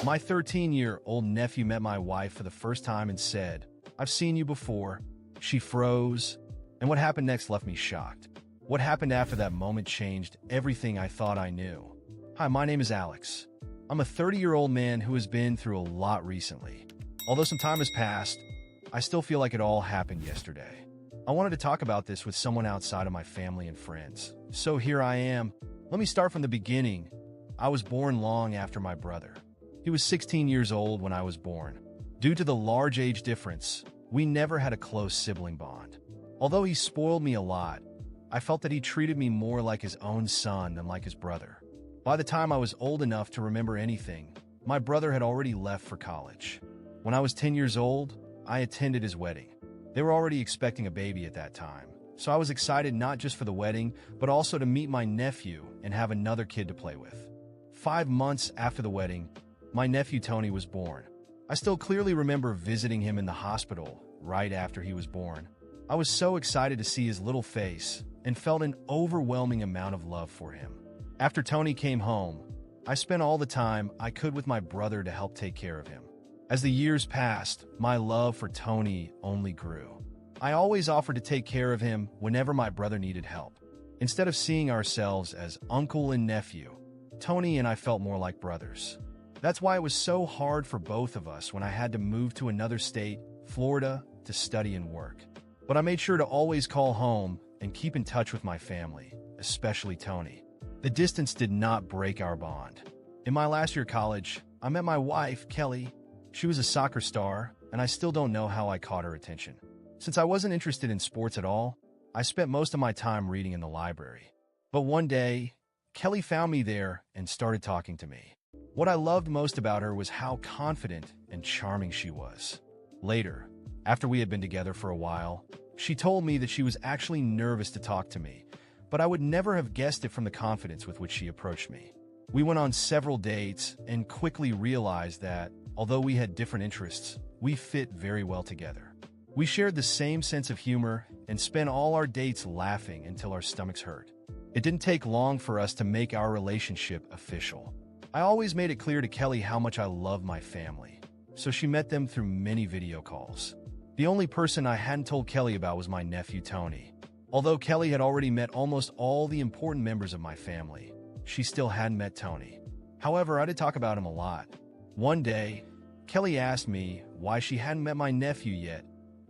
My 13-year-old nephew met my wife for the first time and said, "I've seen you before." She froze, and what happened next left me shocked. What happened after that moment changed everything I thought I knew. Hi, my name is Alex. I'm a 30-year-old man who has been through a lot recently. Although some time has passed, I still feel like it all happened yesterday. I wanted to talk about this with someone outside of my family and friends. So here I am. Let me start from the beginning. I was born long after my brother. He was 16 years old when I was born. Due to the large age difference, we never had a close sibling bond. Although he spoiled me a lot, I felt that he treated me more like his own son than like his brother. By the time I was old enough to remember anything, my brother had already left for college. When I was 10 years old, I attended his wedding. They were already expecting a baby at that time, so I was excited not just for the wedding, but also to meet my nephew and have another kid to play with. 5 months after the wedding, my nephew Tony was born. I still clearly remember visiting him in the hospital right after he was born. I was so excited to see his little face and felt an overwhelming amount of love for him. After Tony came home, I spent all the time I could with my brother to help take care of him. As the years passed, my love for Tony only grew. I always offered to take care of him whenever my brother needed help. Instead of seeing ourselves as uncle and nephew, Tony and I felt more like brothers. That's why it was so hard for both of us when I had to move to another state, Florida, to study and work. But I made sure to always call home and keep in touch with my family, especially Tony. The distance did not break our bond. In my last year of college, I met my wife, Kelly. She was a soccer star, and I still don't know how I caught her attention. Since I wasn't interested in sports at all, I spent most of my time reading in the library. But one day, Kelly found me there and started talking to me. What I loved most about her was how confident and charming she was. Later, after we had been together for a while, she told me that she was actually nervous to talk to me, but I would never have guessed it from the confidence with which she approached me. We went on several dates and quickly realized that, although we had different interests, we fit very well together. We shared the same sense of humor and spent all our dates laughing until our stomachs hurt. It didn't take long for us to make our relationship official. I always made it clear to Kelly how much I love my family, so she met them through many video calls. The only person I hadn't told Kelly about was my nephew Tony. Although Kelly had already met almost all the important members of my family, she still hadn't met Tony. However, I did talk about him a lot. One day, Kelly asked me why she hadn't met my nephew yet,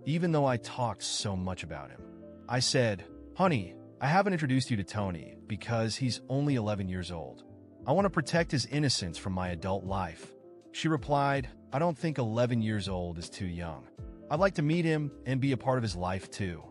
even though I talked so much about him. I said, "Honey, I haven't introduced you to Tony because he's only 11 years old. I want to protect his innocence from my adult life." She replied, "I don't think 11 years old is too young. I'd like to meet him and be a part of his life too.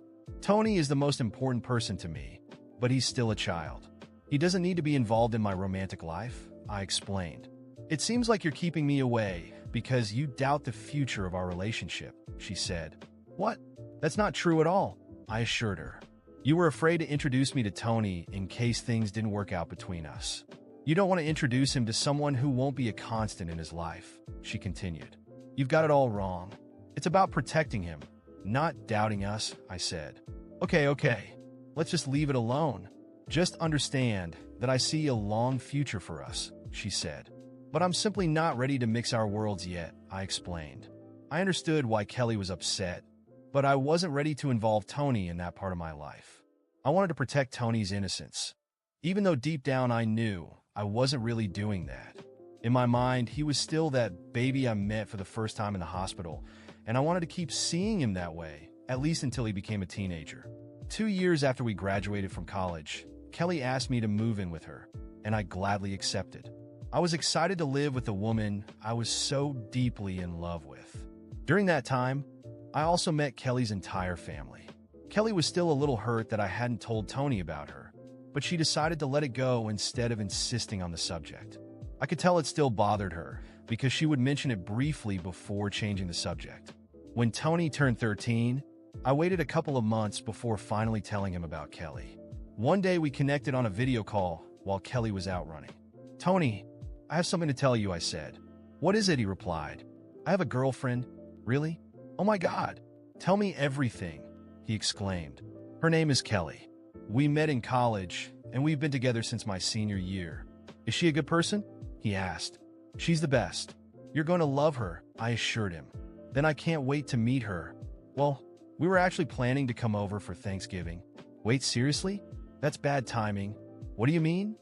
Tony is the most important person to me, but he's still a child. He doesn't need to be involved in my romantic life," I explained. "It seems like you're keeping me away because you doubt the future of our relationship," she said. "What? That's not true at all," I assured her. "You were afraid to introduce me to Tony in case things didn't work out between us. You don't want to introduce him to someone who won't be a constant in his life," she continued. "You've got it all wrong. It's about protecting him, not doubting us," I said. Okay. Let's just leave it alone. Just understand that I see a long future for us," she said. "But I'm simply not ready to mix our worlds yet," I explained. I understood why Kelly was upset, but I wasn't ready to involve Tony in that part of my life. I wanted to protect Tony's innocence, even though deep down I knew I wasn't really doing that. In my mind, he was still that baby I met for the first time in the hospital, and I wanted to keep seeing him that way, at least until he became a teenager. 2 years after we graduated from college, Kelly asked me to move in with her, and I gladly accepted. I was excited to live with a woman I was so deeply in love with. During that time, I also met Kelly's entire family. Kelly was still a little hurt that I hadn't told Tony about her, but she decided to let it go instead of insisting on the subject. I could tell it still bothered her because she would mention it briefly before changing the subject. When Tony turned 13, I waited a couple of months before finally telling him about Kelly. One day we connected on a video call while Kelly was out running. "Tony, I have something to tell you," I said. "What is it?" he replied. "I have a girlfriend." "Really? Oh my God. Tell me everything," he exclaimed. "Her name is Kelly. We met in college, and we've been together since my senior year." "Is she a good person?" he asked. "She's the best. You're going to love her, I assured him. Then I can't wait to meet her. Well, we were actually planning to come over for Thanksgiving. Wait, seriously? That's bad timing. What do you mean?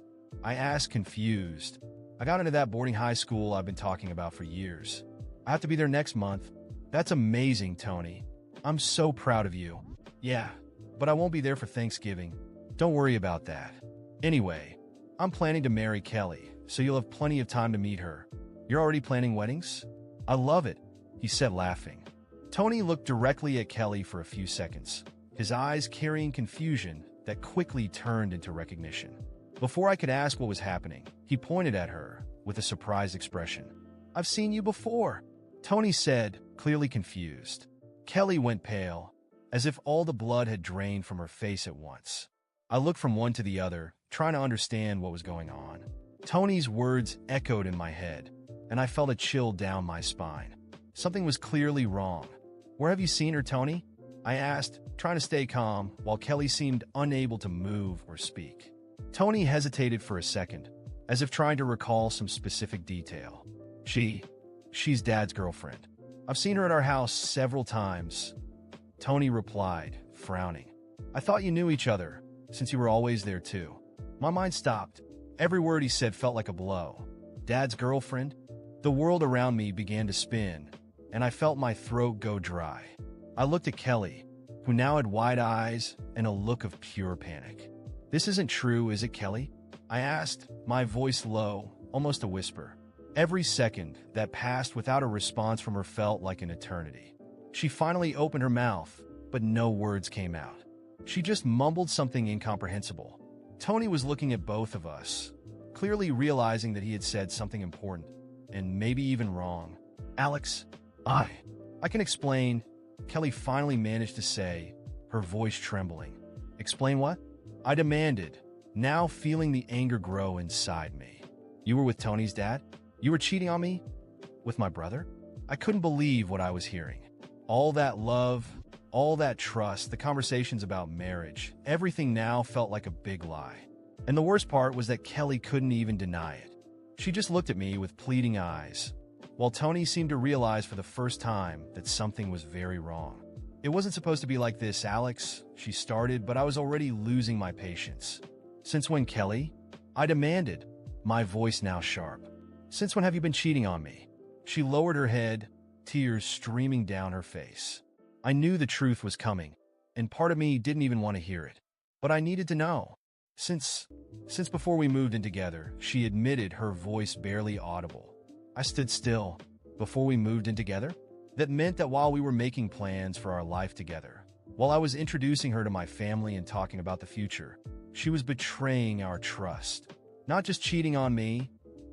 I asked, confused. I got into that boarding high school I've been talking about for years. I have to be there next month. That's amazing, Tony. I'm so proud of you. Yeah, but I won't be there for Thanksgiving. Don't worry about that. Anyway, I'm planning to marry Kelly, so you'll have plenty of time to meet her. You're already planning weddings? I love it, he said, laughing. Tony looked directly at Kelly for a few seconds, his eyes carrying confusion that quickly turned into recognition. Before I could ask what was happening, he pointed at her with a surprised expression. I've seen you before, Tony said, clearly confused. Kelly went pale, as if all the blood had drained from her face at once. I looked from one to the other, trying to understand what was going on. Tony's words echoed in my head, and I felt a chill down my spine. Something was clearly wrong. Where have you seen her, Tony? I asked, trying to stay calm, while Kelly seemed unable to move or speak. Tony hesitated for a second, as if trying to recall some specific detail. She's Dad's girlfriend. I've seen her at our house several times, Tony replied, frowning. I thought you knew each other, since you were always there too. My mind stopped. Every word he said felt like a blow. Dad's girlfriend? The world around me began to spin, and I felt my throat go dry. I looked at Kelly, who now had wide eyes and a look of pure panic. This isn't true, is it, Kelly? I asked, my voice low, almost a whisper. Every second that passed without a response from her felt like an eternity. She finally opened her mouth, but no words came out. She just mumbled something incomprehensible. Tony was looking at both of us, clearly realizing that he had said something important, and maybe even wrong. Alex, I can explain, Kelly finally managed to say, her voice trembling. Explain what? I demanded, now feeling the anger grow inside me. You were with Tony's dad? You were cheating on me? With my brother? I couldn't believe what I was hearing. All that love, all that trust, the conversations about marriage, everything now felt like a big lie. And the worst part was that Kelly couldn't even deny it. She just looked at me with pleading eyes, while Tony seemed to realize for the first time that something was very wrong. It wasn't supposed to be like this, Alex, she started, but I was already losing my patience. Since when, Kelly? I demanded, my voice now sharp. Since when have you been cheating on me? She lowered her head, tears streaming down her face. I knew the truth was coming, and part of me didn't even want to hear it. But I needed to know. Since before we moved in together, she admitted, her voice barely audible. I stood still. Before we moved in together? That meant that while we were making plans for our life together, while I was introducing her to my family and talking about the future, she was betraying our trust. Not just cheating on me,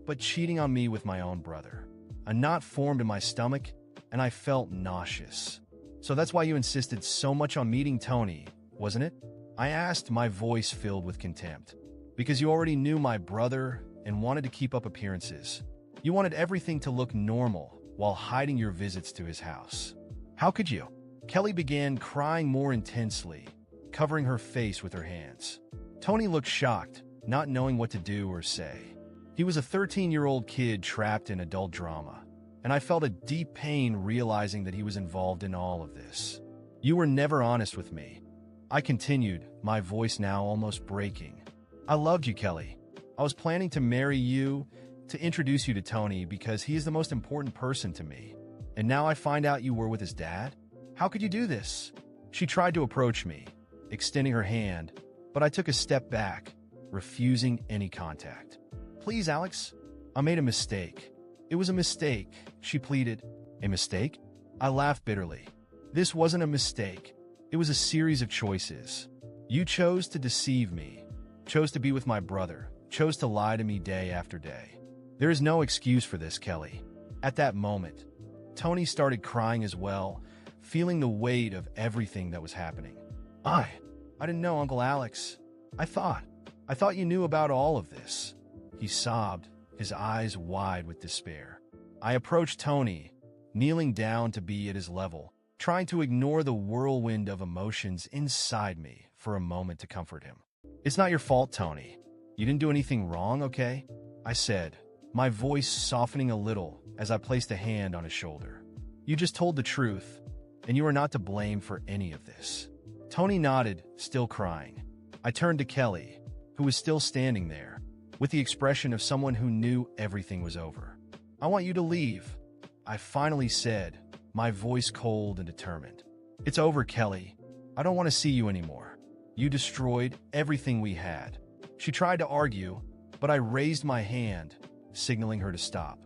but cheating on me with my own brother. A knot formed in my stomach, and I felt nauseous. So that's why you insisted so much on meeting Tony, wasn't it? I asked, my voice filled with contempt. Because you already knew my brother and wanted to keep up appearances. You wanted everything to look normal while hiding your visits to his house. How could you? Kelly began crying more intensely, covering her face with her hands. Tony looked shocked, not knowing what to do or say. He was a 13-year-old kid trapped in adult drama, and I felt a deep pain realizing that he was involved in all of this. You were never honest with me. I continued, my voice now almost breaking. I loved you, Kelly. I was planning to marry you, to introduce you to Tony because he is the most important person to me. And now I find out you were with his dad? How could you do this? She tried to approach me, extending her hand, but I took a step back, refusing any contact. Please, Alex, I made a mistake. It was a mistake, she pleaded. A mistake? I laughed bitterly. This wasn't a mistake. It was a series of choices. You chose to deceive me, chose to be with my brother, chose to lie to me day after day. There is no excuse for this, Kelly. At that moment, Tony started crying as well, feeling the weight of everything that was happening. I didn't know, Uncle Alex. I thought you knew about all of this. He sobbed, his eyes wide with despair. I approached Tony, kneeling down to be at his level, trying to ignore the whirlwind of emotions inside me for a moment to comfort him. It's not your fault, Tony. You didn't do anything wrong, okay? I said, my voice softening a little as I placed a hand on his shoulder. You just told the truth, and you are not to blame for any of this. Tony nodded, still crying. I turned to Kelly, who was still standing there, with the expression of someone who knew everything was over. I want you to leave, I finally said, my voice cold and determined. It's over, Kelly. I don't want to see you anymore. You destroyed everything we had. She tried to argue, but I raised my hand, signaling her to stop.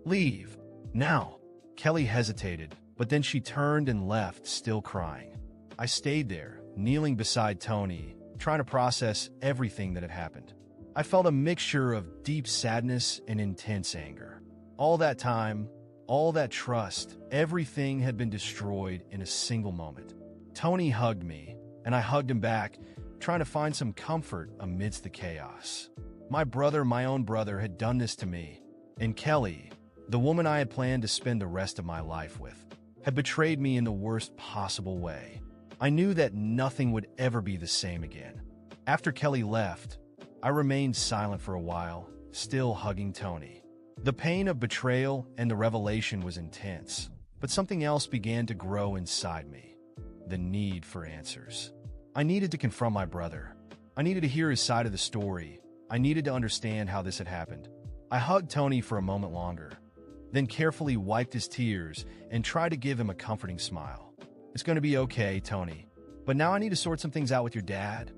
Leave. Now. Kelly hesitated, but then she turned and left, still crying. I stayed there, kneeling beside Tony, trying to process everything that had happened. I felt a mixture of deep sadness and intense anger. All that time, all that trust, everything had been destroyed in a single moment. Tony hugged me, and I hugged him back, trying to find some comfort amidst the chaos. My brother, my own brother, had done this to me, and Kelly, the woman I had planned to spend the rest of my life with, had betrayed me in the worst possible way. I knew that nothing would ever be the same again. After Kelly left, I remained silent for a while, still hugging Tony. The pain of betrayal and the revelation was intense, but something else began to grow inside me. The need for answers. I needed to confront my brother. I needed to hear his side of the story. I needed to understand how this had happened. I hugged Tony for a moment longer, then carefully wiped his tears and tried to give him a comforting smile. It's going to be okay, Tony, but now I need to sort some things out with your dad,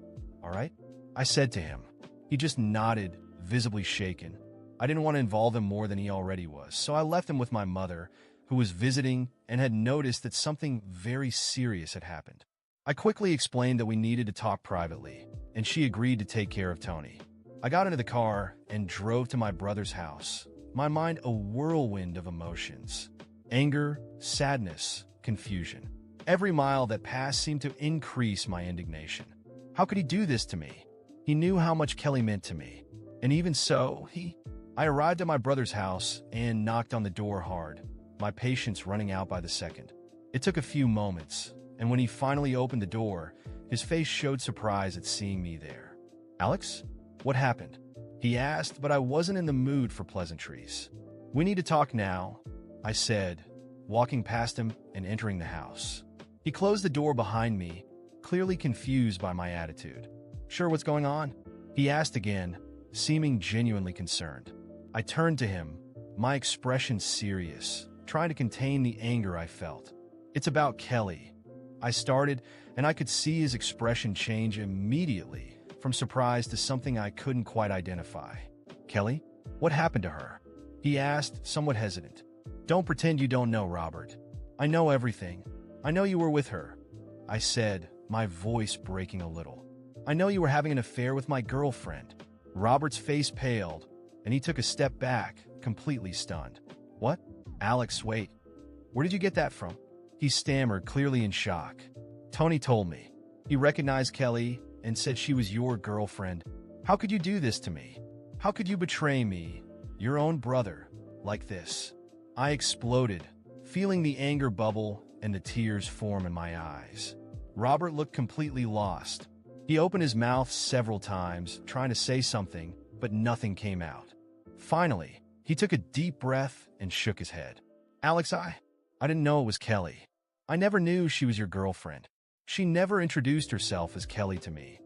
all right? I said to him. He just nodded, visibly shaken. I didn't want to involve him more than he already was, so I left him with my mother, who was visiting and had noticed that something very serious had happened. I quickly explained that we needed to talk privately, and she agreed to take care of Tony. I got into the car and drove to my brother's house, my mind a whirlwind of emotions. Anger, sadness, confusion. Every mile that passed seemed to increase my indignation. How could he do this to me? He knew how much Kelly meant to me. And even so, I arrived at my brother's house and knocked on the door hard, my patience running out by the second. It took a few moments, and when he finally opened the door, his face showed surprise at seeing me there. Alex? What happened? He asked, but I wasn't in the mood for pleasantries. We need to talk now, I said, walking past him and entering the house. He closed the door behind me, clearly confused by my attitude. Sure, what's going on? He asked again, seeming genuinely concerned. I turned to him, my expression serious, trying to contain the anger I felt. It's about Kelly. I started, and I could see his expression change immediately, from surprise to something I couldn't quite identify. Kelly? What happened to her? He asked, somewhat hesitant. Don't pretend you don't know, Robert. I know everything. I know you were with her. I said, my voice breaking a little. I know you were having an affair with my girlfriend. Robert's face paled, and he took a step back, completely stunned. What? Alex, wait. Where did you get that from? He stammered, clearly in shock. Tony told me. He recognized Kelly and said she was your girlfriend. How could you do this to me? How could you betray me, your own brother, like this? I exploded, feeling the anger bubble and the tears form in my eyes. Robert looked completely lost. He opened his mouth several times, trying to say something, but nothing came out. Finally, he took a deep breath and shook his head. Alex, I didn't know it was Kelly. I never knew she was your girlfriend. She never introduced herself as Kelly to me.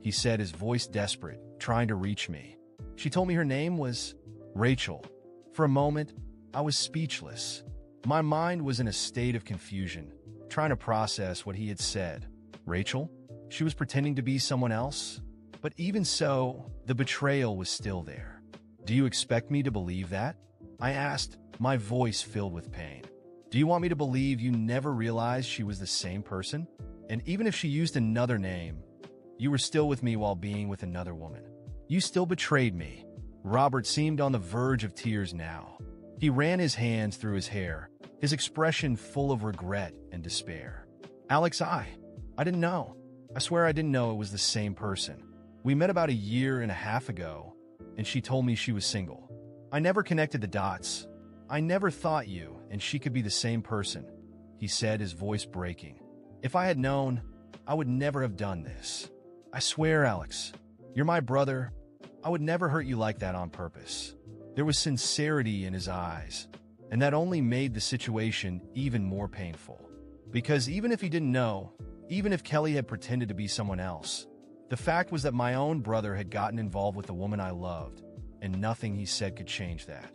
He said, his voice desperate, trying to reach me. She told me her name was Rachel. For a moment, I was speechless. My mind was in a state of confusion, trying to process what he had said. Rachel? She was pretending to be someone else? But even so, the betrayal was still there. Do you expect me to believe that? I asked, my voice filled with pain. Do you want me to believe you never realized she was the same person? And even if she used another name, you were still with me while being with another woman. You still betrayed me. Robert seemed on the verge of tears now. He ran his hands through his hair, his expression full of regret and despair. Alex, I didn't know. I swear I didn't know it was the same person. We met about 1.5 years ago, and she told me she was single. I never connected the dots. I never thought you and she could be the same person, he said, his voice breaking. If I had known, I would never have done this. I swear, Alex, you're my brother. I would never hurt you like that on purpose. There was sincerity in his eyes, and that only made the situation even more painful. Because even if he didn't know, even if Kelly had pretended to be someone else, the fact was that my own brother had gotten involved with the woman I loved, and nothing he said could change that.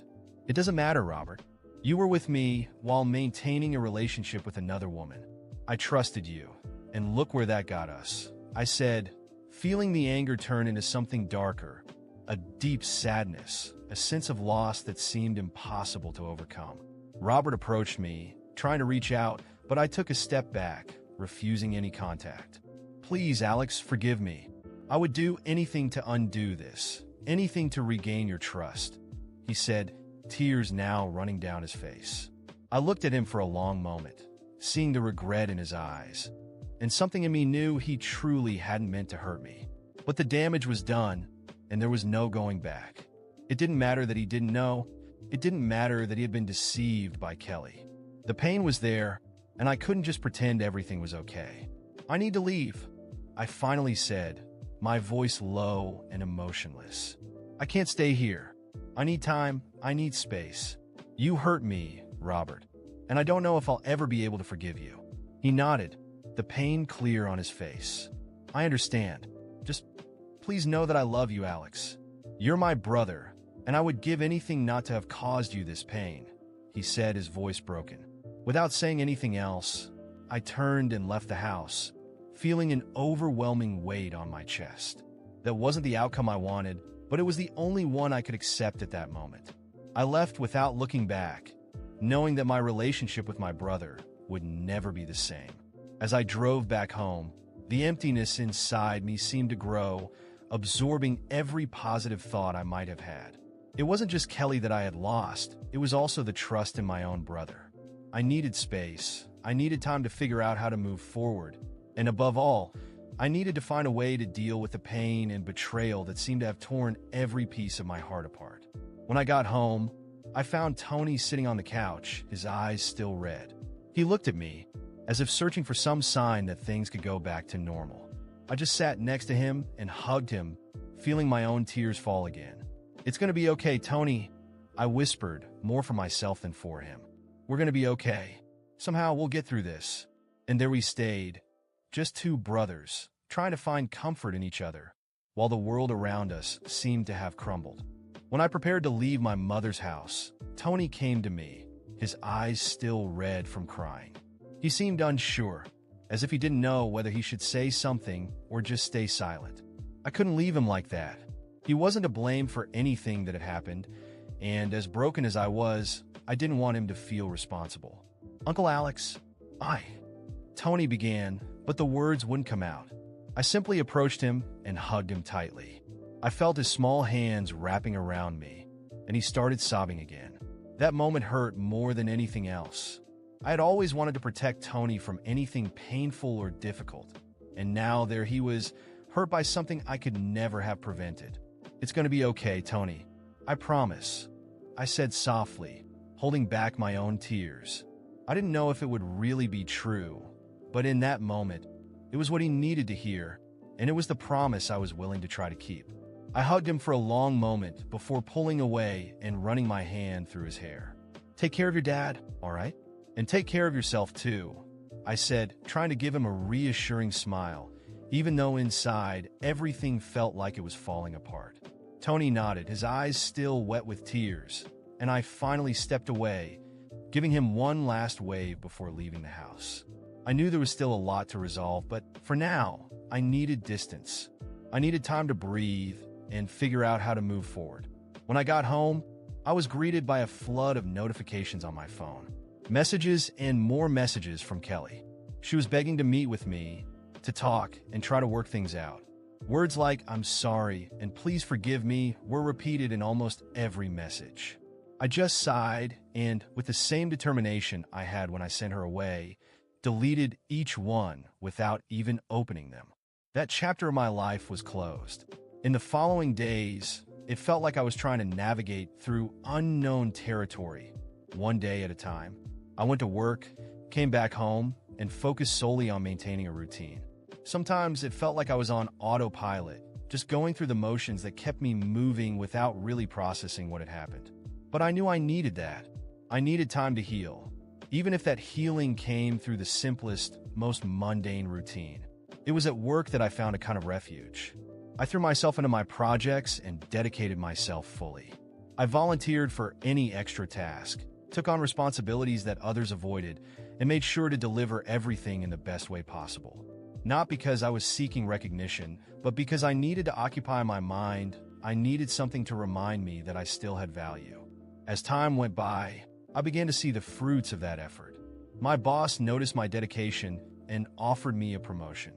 It doesn't matter, Robert. You were with me while maintaining a relationship with another woman. I trusted you, and look where that got us. I said, feeling the anger turn into something darker, a deep sadness, a sense of loss that seemed impossible to overcome. Robert approached me, trying to reach out, but I took a step back, refusing any contact. Please, Alex, forgive me. I would do anything to undo this, anything to regain your trust, he said, tears now running down his face. I looked at him for a long moment, seeing the regret in his eyes, and something in me knew he truly hadn't meant to hurt me. But the damage was done, and there was no going back. It didn't matter that he didn't know. It didn't matter that he had been deceived by Kelly. The pain was there, and I couldn't just pretend everything was okay. I need to leave, I finally said, my voice low and emotionless. I can't stay here. I need time. I need space. You hurt me, Robert, and I don't know if I'll ever be able to forgive you. He nodded, the pain clear on his face. I understand. Just please know that I love you, Alex. You're my brother, and I would give anything not to have caused you this pain, he said, his voice broken. Without saying anything else, I turned and left the house, feeling an overwhelming weight on my chest. That wasn't the outcome I wanted, but it was the only one I could accept at that moment. I left without looking back, knowing that my relationship with my brother would never be the same. As I drove back home, the emptiness inside me seemed to grow, absorbing every positive thought I might have had. It wasn't just Kelly that I had lost, it was also the trust in my own brother. I needed space. I needed time to figure out how to move forward. And above all, I needed to find a way to deal with the pain and betrayal that seemed to have torn every piece of my heart apart. When I got home, I found Tony sitting on the couch, his eyes still red. He looked at me, as if searching for some sign that things could go back to normal. I just sat next to him and hugged him, feeling my own tears fall again. It's gonna be okay, Tony, I whispered, more for myself than for him. We're gonna be okay. Somehow we'll get through this. And there we stayed, just two brothers, trying to find comfort in each other, while the world around us seemed to have crumbled. When I prepared to leave my mother's house, Tony came to me, his eyes still red from crying. He seemed unsure, as if he didn't know whether he should say something or just stay silent. I couldn't leave him like that. He wasn't to blame for anything that had happened, and as broken as I was, I didn't want him to feel responsible. Uncle Alex, Tony began, but the words wouldn't come out. I simply approached him and hugged him tightly. I felt his small hands wrapping around me, and he started sobbing again. That moment hurt more than anything else. I had always wanted to protect Tony from anything painful or difficult, and now there he was, hurt by something I could never have prevented. It's going to be okay, Tony. I promise, I said softly, holding back my own tears. I didn't know if it would really be true, but in that moment, it was what he needed to hear, and it was the promise I was willing to try to keep. I hugged him for a long moment before pulling away and running my hand through his hair. Take care of your dad, all right? And take care of yourself too, I said, trying to give him a reassuring smile, even though inside everything felt like it was falling apart. Tony nodded, his eyes still wet with tears, and I finally stepped away, giving him one last wave before leaving the house. I knew there was still a lot to resolve, but for now, I needed distance. I needed time to breathe and figure out how to move forward. When I got home, I was greeted by a flood of notifications on my phone. Messages and more messages from Kelly. She was begging to meet with me, to talk, and try to work things out. Words like, "I'm sorry," and "please forgive me" were repeated in almost every message. I just sighed and, with the same determination I had when I sent her away, deleted each one without even opening them. That chapter of my life was closed. In the following days, it felt like I was trying to navigate through unknown territory, one day at a time. I went to work, came back home, and focused solely on maintaining a routine. Sometimes it felt like I was on autopilot, just going through the motions that kept me moving without really processing what had happened. But I knew I needed that. I needed time to heal, even if that healing came through the simplest, most mundane routine. It was at work that I found a kind of refuge. I threw myself into my projects and dedicated myself fully. I volunteered for any extra task, took on responsibilities that others avoided, and made sure to deliver everything in the best way possible. Not because I was seeking recognition, but because I needed to occupy my mind. I needed something to remind me that I still had value. As time went by, I began to see the fruits of that effort. My boss noticed my dedication and offered me a promotion.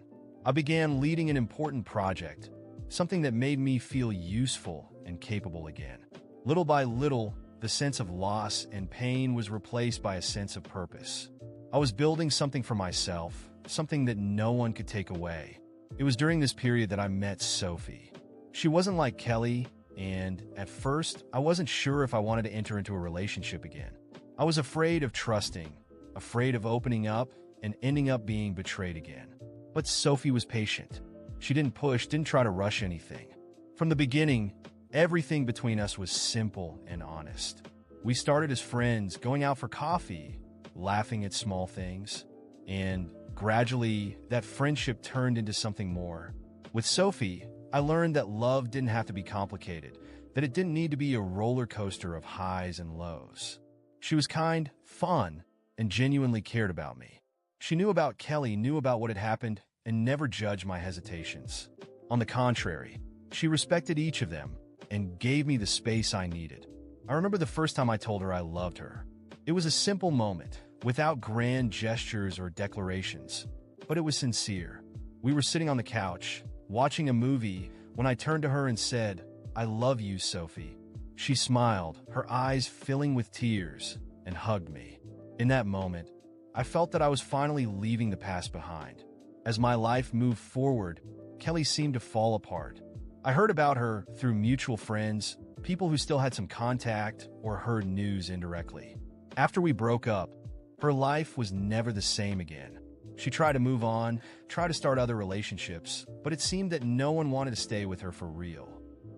I began leading an important project, something that made me feel useful and capable again. Little by little, the sense of loss and pain was replaced by a sense of purpose. I was building something for myself, something that no one could take away. It was during this period that I met Sophie. She wasn't like Kelly, and at first, I wasn't sure if I wanted to enter into a relationship again. I was afraid of trusting, afraid of opening up, and ending up being betrayed again. But Sophie was patient. She didn't push, didn't try to rush anything. From the beginning, everything between us was simple and honest. We started as friends, going out for coffee, laughing at small things, and gradually, that friendship turned into something more. With Sophie, I learned that love didn't have to be complicated, that it didn't need to be a roller coaster of highs and lows. She was kind, fun, and genuinely cared about me. She knew about Kelly, knew about what had happened, and never judged my hesitations. On the contrary, she respected each of them and gave me the space I needed. I remember the first time I told her I loved her. It was a simple moment, without grand gestures or declarations, but it was sincere. We were sitting on the couch, watching a movie, when I turned to her and said, "I love you, Sophie." She smiled, her eyes filling with tears, and hugged me. In that moment, I felt that I was finally leaving the past behind. As my life moved forward, Kelly seemed to fall apart. I heard about her through mutual friends, people who still had some contact, or heard news indirectly. After we broke up, her life was never the same again. She tried to move on, tried to start other relationships, but it seemed that no one wanted to stay with her for real.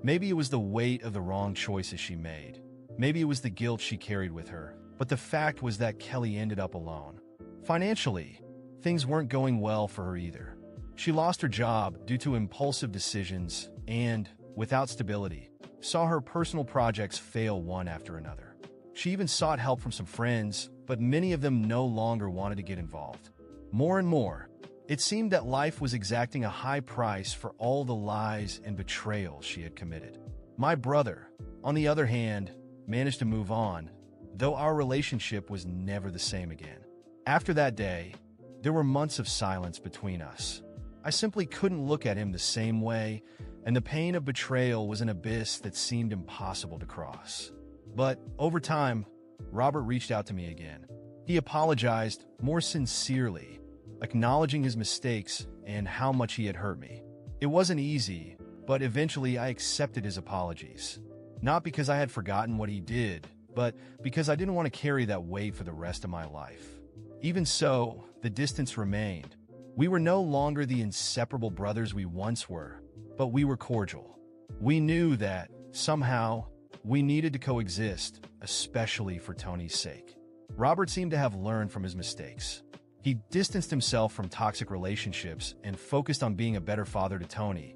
Maybe it was the weight of the wrong choices she made. Maybe it was the guilt she carried with her. But the fact was that Kelly ended up alone. Financially, things weren't going well for her either. She lost her job due to impulsive decisions and, without stability, saw her personal projects fail one after another. She even sought help from some friends, but many of them no longer wanted to get involved. More and more, it seemed that life was exacting a high price for all the lies and betrayals she had committed. My brother, on the other hand, managed to move on, though our relationship was never the same again. After that day, there were months of silence between us. I simply couldn't look at him the same way, and the pain of betrayal was an abyss that seemed impossible to cross. But over time, Robert reached out to me again. He apologized more sincerely, acknowledging his mistakes and how much he had hurt me. It wasn't easy, but eventually I accepted his apologies. Not because I had forgotten what he did, but because I didn't want to carry that weight for the rest of my life. Even so, the distance remained. We were no longer the inseparable brothers we once were, but we were cordial. We knew that, somehow, we needed to coexist, especially for Tony's sake. Robert seemed to have learned from his mistakes. He distanced himself from toxic relationships and focused on being a better father to Tony.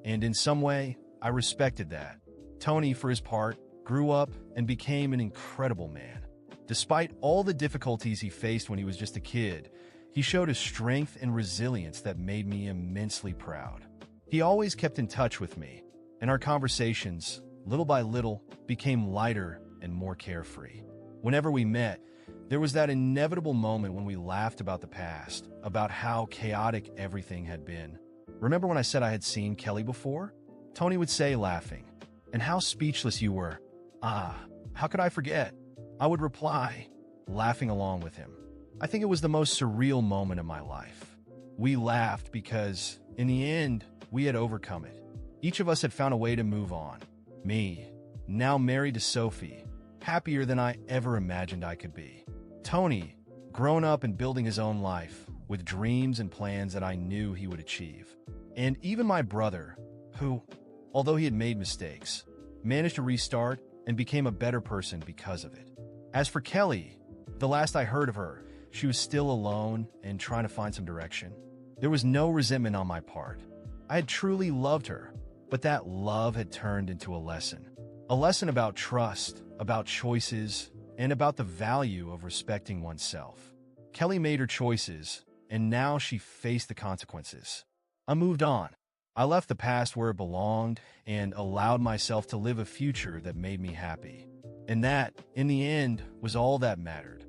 And in some way, I respected that. Tony, for his part, grew up and became an incredible man. Despite all the difficulties he faced when he was just a kid, he showed a strength and resilience that made me immensely proud. He always kept in touch with me, and our conversations, little by little, became lighter and more carefree. Whenever we met, there was that inevitable moment when we laughed about the past, about how chaotic everything had been. Remember when I said I had seen Kelly before? Tony would say, laughing, "And how speechless you were." "Ah, how could I forget?" I would reply, laughing along with him. I think it was the most surreal moment of my life. We laughed because, in the end, we had overcome it. Each of us had found a way to move on. Me, now married to Sophie, happier than I ever imagined I could be. Tony, grown up and building his own life, with dreams and plans that I knew he would achieve. And even my brother, who, although he had made mistakes, managed to restart and became a better person because of it. As for Kelly, the last I heard of her, she was still alone and trying to find some direction. There was no resentment on my part. I had truly loved her, but that love had turned into a lesson. A lesson about trust, about choices, and about the value of respecting oneself. Kelly made her choices, and now she faced the consequences. I moved on. I left the past where it belonged and allowed myself to live a future that made me happy. And that, in the end, was all that mattered.